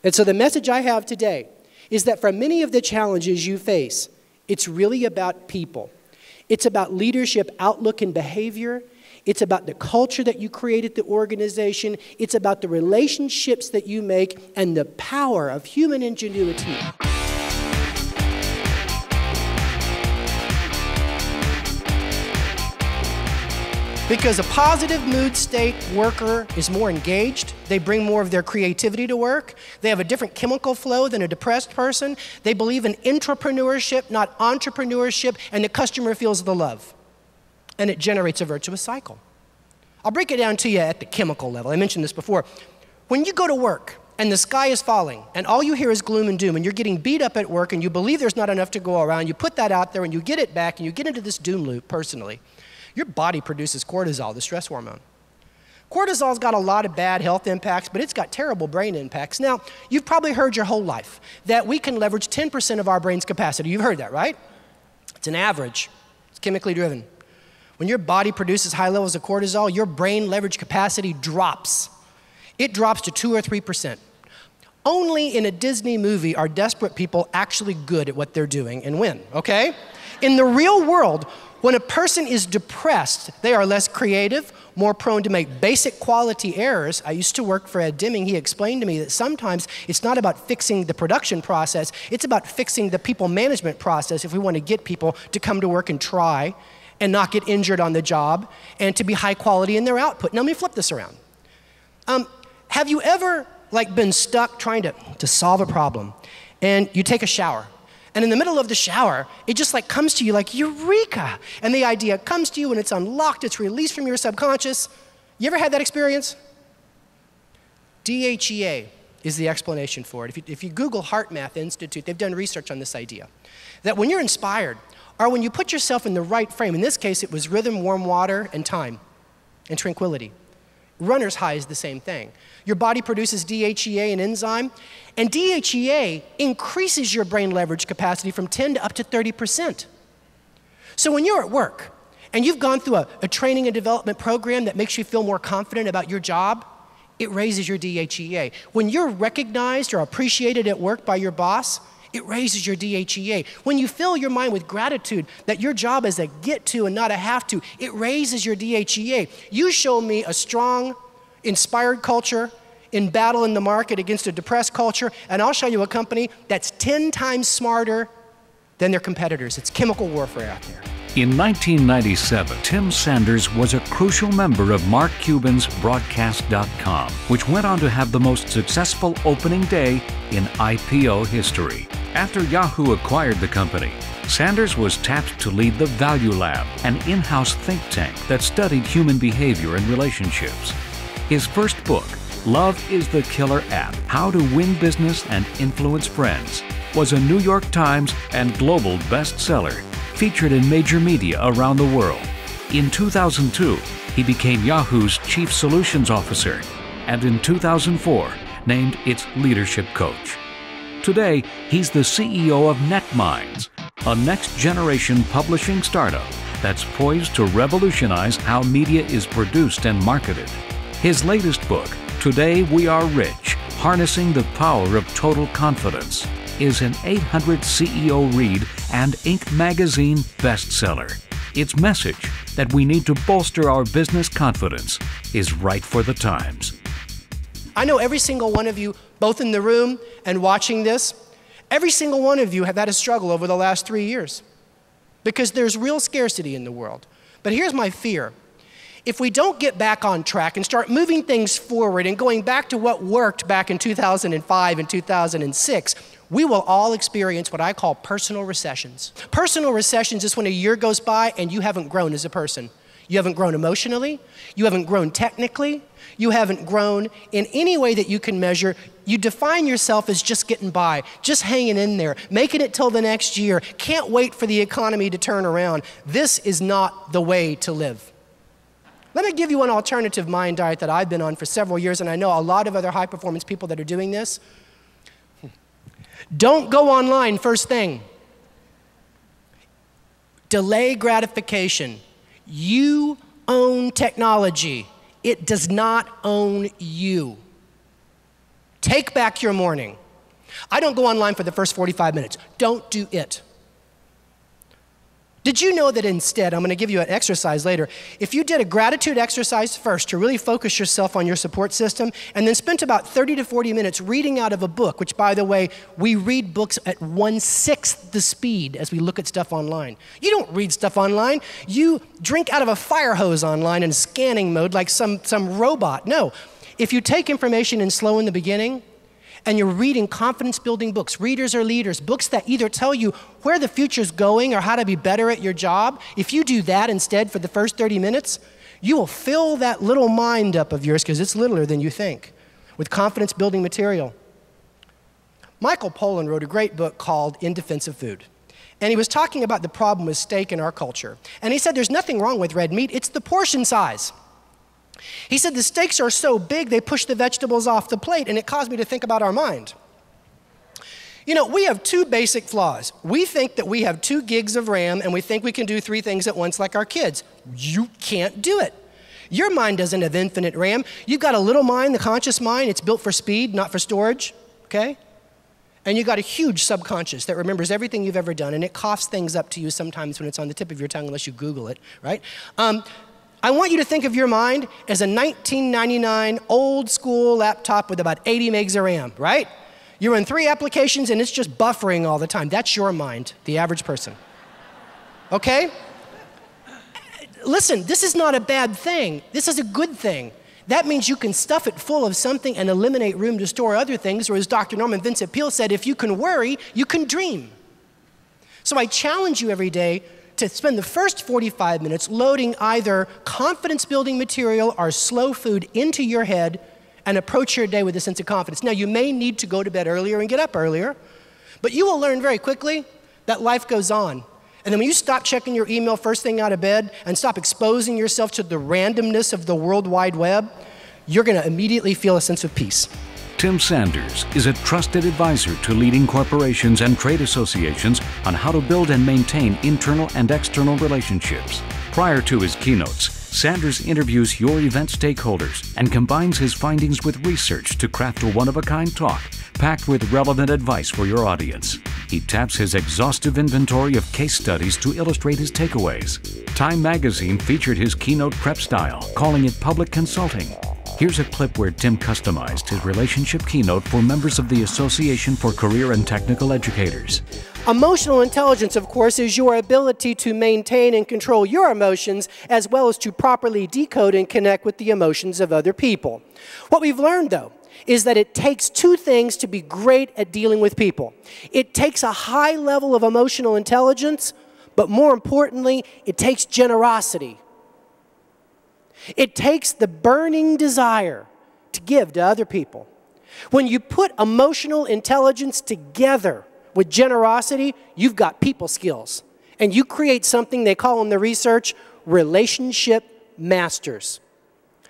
And so the message I have today is that for many of the challenges you face, it's really about people. It's about leadership outlook and behavior. It's about the culture that you create at the organization. It's about the relationships that you make and the power of human ingenuity. Because a positive mood state worker is more engaged, they bring more of their creativity to work, they have a different chemical flow than a depressed person, they believe in intrapreneurship, not entrepreneurship, and the customer feels the love. And it generates a virtuous cycle. I'll break it down to you at the chemical level. I mentioned this before. When you go to work and the sky is falling and all you hear is gloom and doom and you're getting beat up at work and you believe there's not enough to go around, you put that out there and you get it back and you get into this doom loop personally. Your body produces cortisol, the stress hormone. Cortisol's got a lot of bad health impacts, but it's got terrible brain impacts. Now, you've probably heard your whole life that we can leverage 10% of our brain's capacity. You've heard that, right? It's an average. It's chemically driven. When your body produces high levels of cortisol, your brain leverage capacity drops. It drops to 2 or 3%. Only in a Disney movie are desperate people actually good at what they're doing and win, okay? In the real world, when a person is depressed, they are less creative, more prone to make basic quality errors. I used to work for Ed Deming. He explained to me that sometimes it's not about fixing the production process, it's about fixing the people management process if we want to get people to come to work and try and not get injured on the job and to be high quality in their output. Now let me flip this around. Have you ever been stuck trying to solve a problem and you take a shower? And in the middle of the shower, it just comes to you like eureka. And the idea comes to you and it's unlocked, it's released from your subconscious. You ever had that experience? DHEA is the explanation for it. If you Google Heart Math Institute, they've done research on this idea. That when you're inspired, or when you put yourself in the right frame, in this case it was rhythm, warm water, and time, and tranquility. Runner's high is the same thing. Your body produces DHEA, an enzyme, and DHEA increases your brain leverage capacity from 10 to up to 30%. So when you're at work and you've gone through a training and development program that makes you feel more confident about your job, it raises your DHEA. When you're recognized or appreciated at work by your boss, it raises your DHEA. When you fill your mind with gratitude that your job is a get to and not a have to, it raises your DHEA. You show me a strong, inspired culture in battle in the market against a depressed culture, and I'll show you a company that's 10 times smarter than their competitors. It's chemical warfare out there. In 1997, Tim Sanders was a crucial member of Mark Cuban's Broadcast.com, which went on to have the most successful opening day in IPO history. After Yahoo acquired the company, Sanders was tapped to lead the Value Lab, an in-house think tank that studied human behavior and relationships. His first book, Love is the Killer App: How to Win Business and Influence Friends, was a New York Times and global bestseller, featured in major media around the world. In 2002, he became Yahoo's Chief Solutions Officer, and in 2004, named its leadership coach. Today, he's the CEO of NetMinds, a next-generation publishing startup that's poised to revolutionize how media is produced and marketed. His latest book, Today We Are Rich: Harnessing the Power of Total Confidence, is an 800 CEO read and Inc. magazine bestseller. Its message that we need to bolster our business confidence is right for the times. I know every single one of you, both in the room and watching this, every single one of you have had a struggle over the last 3 years because there's real scarcity in the world. But here's my fear. If we don't get back on track and start moving things forward and going back to what worked back in 2005 and 2006, we will all experience what I call personal recessions. Personal recessions is when a year goes by and you haven't grown as a person. You haven't grown emotionally, you haven't grown technically, you haven't grown in any way that you can measure. You define yourself as just getting by, just hanging in there, making it till the next year, can't wait for the economy to turn around. This is not the way to live. Let me give you an alternative mind diet that I've been on for several years, and I know a lot of other high-performance people that are doing this. Don't go online first thing. Delay gratification. You own technology. It does not own you. Take back your morning. I don't go online for the first 45 minutes. Don't do it. Did you know that instead, I'm going to give you an exercise later, if you did a gratitude exercise first to really focus yourself on your support system, and then spent about 30 to 40 minutes reading out of a book, which, by the way, we read books at 1/6 the speed as we look at stuff online. You don't read stuff online. You drink out of a fire hose online in scanning mode like some robot. No. If you take information in slow in the beginning, and you're reading confidence-building books, readers are leaders, books that either tell you where the future's going or how to be better at your job, if you do that instead for the first 30 minutes, you will fill that little mind up of yours, because it's littler than you think, with confidence-building material. Michael Pollan wrote a great book called In Defense of Food. And he was talking about the problem with steak in our culture. And he said there's nothing wrong with red meat, it's the portion size. He said the steaks are so big they push the vegetables off the plate, and it caused me to think about our mind. You know, we have two basic flaws. We think that we have 2 gigs of RAM, and we think we can do 3 things at once like our kids. You can't do it. Your mind doesn't have infinite RAM. You've got a little mind, the conscious mind. It's built for speed, not for storage, okay? And you've got a huge subconscious that remembers everything you've ever done, and it coughs things up to you sometimes when it's on the tip of your tongue, unless you Google it, right? I want you to think of your mind as a 1999 old school laptop with about 80 megs of RAM, right? You're in 3 applications and it's just buffering all the time. That's your mind, the average person. Okay? Listen, this is not a bad thing. This is a good thing. That means you can stuff it full of something and eliminate room to store other things, or as Dr. Norman Vincent Peale said, if you can worry, you can dream. So I challenge you every day to spend the first 45 minutes loading either confidence-building material or slow food into your head and approach your day with a sense of confidence. Now, you may need to go to bed earlier and get up earlier, but you will learn very quickly that life goes on. And then when you stop checking your email first thing out of bed and stop exposing yourself to the randomness of the World Wide Web, you're going to immediately feel a sense of peace. Tim Sanders is a trusted advisor to leading corporations and trade associations on how to build and maintain internal and external relationships. Prior to his keynotes, Sanders interviews your event stakeholders and combines his findings with research to craft a one-of-a-kind talk packed with relevant advice for your audience. He taps his exhaustive inventory of case studies to illustrate his takeaways. Time magazine featured his keynote prep style, calling it public consulting. Here's a clip where Tim customized his relationship keynote for members of the Association for Career and Technical Educators. Emotional intelligence, of course, is your ability to maintain and control your emotions, as well as to properly decode and connect with the emotions of other people. What we've learned, though, is that it takes 2 things to be great at dealing with people. It takes a high level of emotional intelligence, but more importantly, it takes generosity. It takes the burning desire to give to other people. When you put emotional intelligence together with generosity, you've got people skills. And you create something they call in the research relationship masters.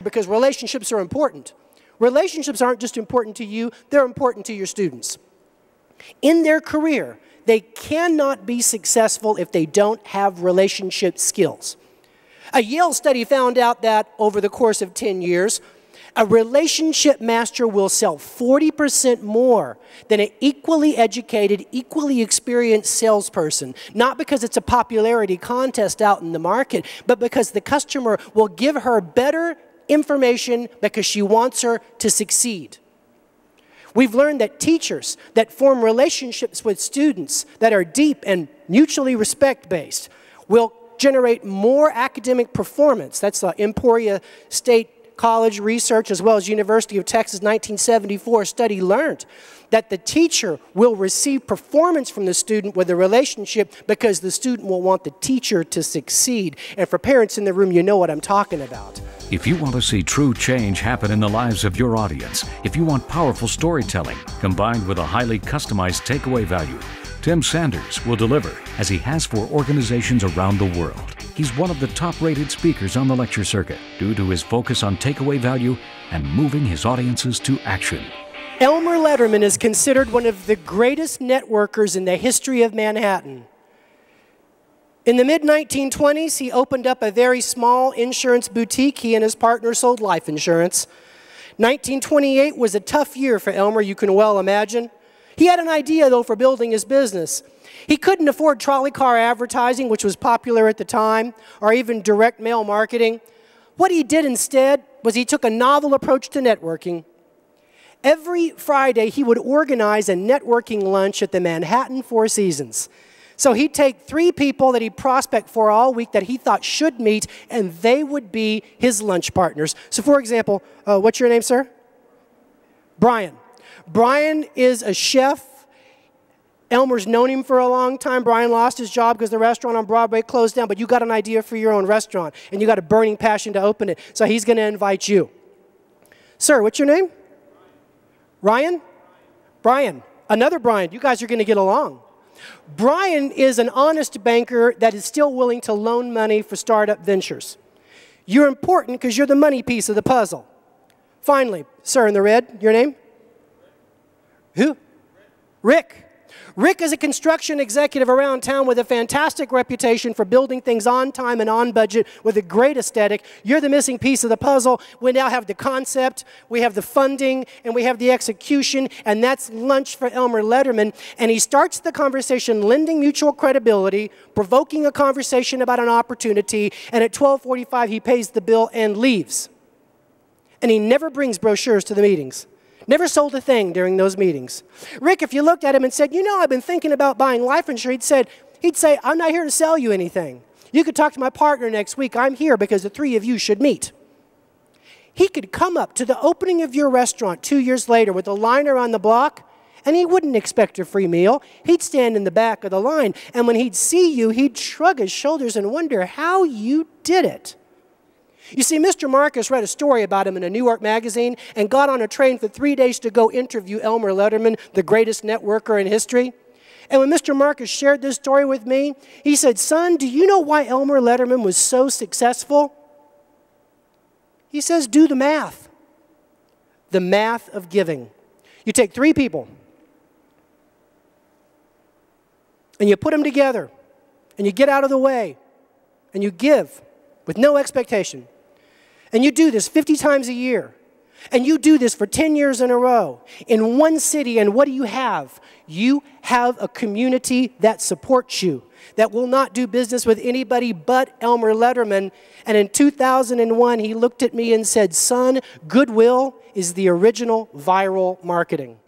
Because relationships are important. Relationships aren't just important to you, they're important to your students. In their career, they cannot be successful if they don't have relationship skills. A Yale study found out that over the course of 10 years, a relationship master will sell 40% more than an equally educated, equally experienced salesperson. Not because it's a popularity contest out in the market, but because the customer will give her better information because she wants her to succeed. We've learned that teachers that form relationships with students that are deep and mutually respect-based will generate more academic performance. That's the Emporia State College research, as well as University of Texas 1974 study learned that the teacher will receive performance from the student with a relationship because the student will want the teacher to succeed. And for parents in the room, you know what I'm talking about. If you want to see true change happen in the lives of your audience, if you want powerful storytelling combined with a highly customized takeaway value, Tim Sanders will deliver, as he has for organizations around the world. He's one of the top-rated speakers on the lecture circuit due to his focus on takeaway value and moving his audiences to action. Elmer Letterman is considered one of the greatest networkers in the history of Manhattan. In the mid-1920s, he opened up a very small insurance boutique. He and his partner sold life insurance. 1928 was a tough year for Elmer, you can well imagine. He had an idea, though, for building his business. He couldn't afford trolley car advertising, which was popular at the time, or even direct mail marketing. What he did instead was he took a novel approach to networking. Every Friday, he would organize a networking lunch at the Manhattan Four Seasons. So he'd take 3 people that he'd prospect for all week that he thought should meet, and they would be his lunch partners. So for example, what's your name, sir? Brian. Brian is a chef. Elmer's known him for a long time. Brian lost his job because the restaurant on Broadway closed down, but you got an idea for your own restaurant, and you got a burning passion to open it, so he's going to invite you. Sir, what's your name? Ryan? Brian. Another Brian. You guys are going to get along. Brian is an honest banker that is still willing to loan money for startup ventures. You're important because you're the money piece of the puzzle. Finally, sir in the red, your name? Who? Rick. Rick is a construction executive around town with a fantastic reputation for building things on time and on budget with a great aesthetic. You're the missing piece of the puzzle. We now have the concept, we have the funding, and we have the execution, and that's lunch for Elmer Letterman. And he starts the conversation lending mutual credibility, provoking a conversation about an opportunity, and at 12:45 he pays the bill and leaves. And he never brings brochures to the meetings. Never sold a thing during those meetings. Rick, if you looked at him and said, you know, I've been thinking about buying life insurance, he'd say, I'm not here to sell you anything. You could talk to my partner next week. I'm here because the 3 of you should meet. He could come up to the opening of your restaurant 2 years later with a line around the block, and he wouldn't expect a free meal. He'd stand in the back of the line, and when he'd see you, he'd shrug his shoulders and wonder how you did it. You see, Mr. Marcus read a story about him in a New York magazine and got on a train for 3 days to go interview Elmer Letterman, the greatest networker in history. And when Mr. Marcus shared this story with me, he said, son, do you know why Elmer Letterman was so successful? He says, do the math. The math of giving. You take 3 people, and you put them together, and you get out of the way, and you give with no expectation. And you do this 50 times a year. And you do this for 10 years in a row in one city. And what do you have? You have a community that supports you, that will not do business with anybody but Elmer Letterman. And in 2001, he looked at me and said, son, goodwill is the original viral marketing.